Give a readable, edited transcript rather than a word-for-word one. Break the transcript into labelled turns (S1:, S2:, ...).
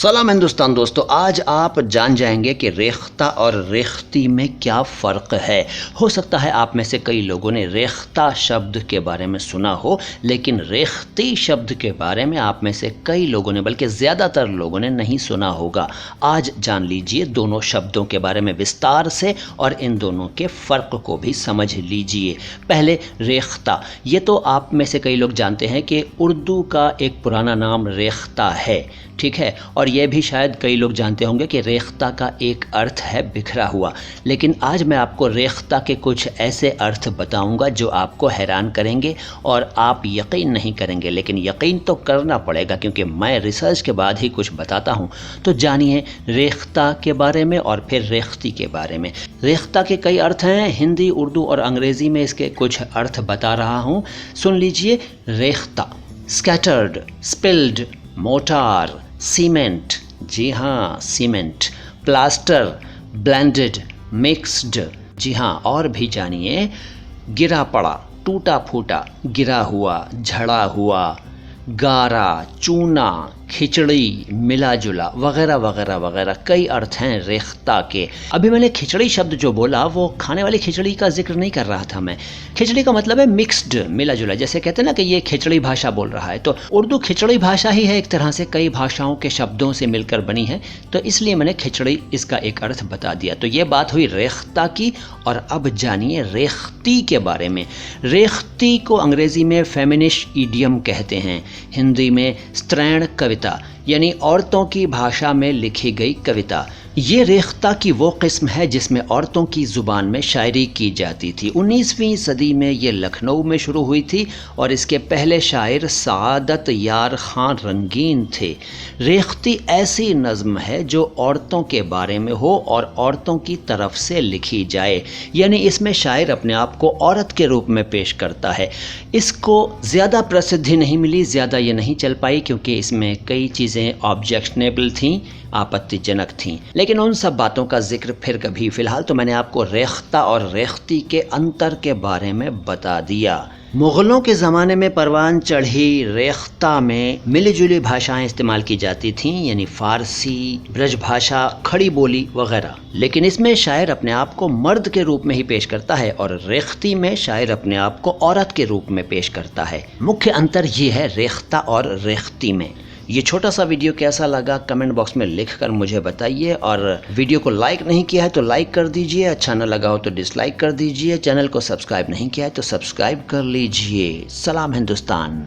S1: सलाम हिंदुस्तान दोस्तों, आज आप जान जाएंगे कि रेख्ता और रेख्ती में क्या फ़र्क है। हो सकता है आप में से कई लोगों ने रेख्ता शब्द के बारे में सुना हो, लेकिन रेख्ती शब्द के बारे में आप में से कई लोगों ने, बल्कि ज़्यादातर लोगों ने नहीं सुना होगा। आज जान लीजिए दोनों शब्दों के बारे में विस्तार से और इन दोनों के फ़र्क को भी समझ लीजिए। पहले रेख्ता, ये तो आप में से कई लोग जानते हैं कि उर्दू का एक पुराना नाम रेख्ता है, ठीक है। और ये भी शायद कई लोग जानते होंगे कि रेख्ता का एक अर्थ है बिखरा हुआ। लेकिन आज मैं आपको रेख्ता के कुछ ऐसे अर्थ बताऊंगा जो आपको हैरान करेंगे और आप यकीन नहीं करेंगे, लेकिन यकीन तो करना पड़ेगा क्योंकि मैं रिसर्च के बाद ही कुछ बताता हूँ। तो जानिए रेख्ता के बारे में और फिर रेख्ती के बारे में। रेख्ता के कई अर्थ हैं, हिंदी, उर्दू और अंग्रेज़ी में इसके कुछ अर्थ बता रहा हूँ, सुन लीजिए। रेख्ता: स्कैटर्ड, स्पिल्ड, मोटार, सीमेंट, जी हाँ सीमेंट, प्लास्टर, ब्लेंडेड, मिक्स्ड, जी हाँ। और भी जानिए, गिरा पड़ा, टूटा फूटा, गिरा हुआ, झड़ा हुआ, गारा, चूना, खिचड़ी, मिला जुला, वगैरह वगैरह वगैरह कई अर्थ हैं रेख्ता के। अभी मैंने खिचड़ी शब्द जो बोला वो खाने वाली खिचड़ी का जिक्र नहीं कर रहा था मैं। खिचड़ी का मतलब है मिक्स्ड, मिला जुला। जैसे कहते हैं ना कि ये खिचड़ी भाषा बोल रहा है, तो उर्दू खिचड़ी भाषा ही है एक तरह से, कई भाषाओं के शब्दों से मिलकर बनी है, तो इसलिए मैंने खिचड़ी इसका एक अर्थ बता दिया। तो ये बात हुई रेख्ता की। और अब जानिए रेख्ती के बारे में। रेख्ती को अंग्रेज़ी में फेमिनिस्ट ईडियम कहते हैं, हिंदी में स्त्रैण कविता यानी औरतों की भाषा में लिखी गई कविता। ये रेख्ता की वो किस्म है जिसमें औरतों की ज़ुबान में शायरी की जाती थी। 19वीं सदी में ये लखनऊ में शुरू हुई थी और इसके पहले शायर सादत यार ख़ान रंगीन थे। रेख्ती ऐसी नज़्म है जो औरतों के बारे में हो और औरतों की तरफ से लिखी जाए, यानी इसमें शायर अपने आप को औरत के रूप में पेश करता है। इसको ज़्यादा प्रसिद्धि नहीं मिली, ज़्यादा ये नहीं चल पाई क्योंकि इसमें कई चीज़ें ऑब्जेक्शनेबल थीं, आपत्तिजनक थीं। लेकिन उन सब बातों का जिक्र फिर कभी। फ़िलहाल तो मैंने आपको रेख्ता और रेख्ती के अंतर के बारे में बता दिया। मुग़लों के ज़माने में परवान चढ़ी रेख्ता में मिली जुली भाषाएं इस्तेमाल की जाती थीं, यानी फ़ारसी, ब्रज भाषा, खड़ी बोली वगैरह। लेकिन इसमें शायर अपने आप को मर्द के रूप में ही पेश करता है और रेख्ती में शायर अपने आप को औरत के रूप में पेश करता है। मुख्य अंतर ये है रेख्ता और रेख्ती में। ये छोटा सा वीडियो कैसा लगा कमेंट बॉक्स में लिख कर मुझे बताइए, और वीडियो को लाइक नहीं किया है तो लाइक कर दीजिए, अच्छा न लगा हो तो डिसलाइक कर दीजिए, चैनल को सब्सक्राइब नहीं किया है तो सब्सक्राइब कर लीजिए। सलाम हिंदुस्तान।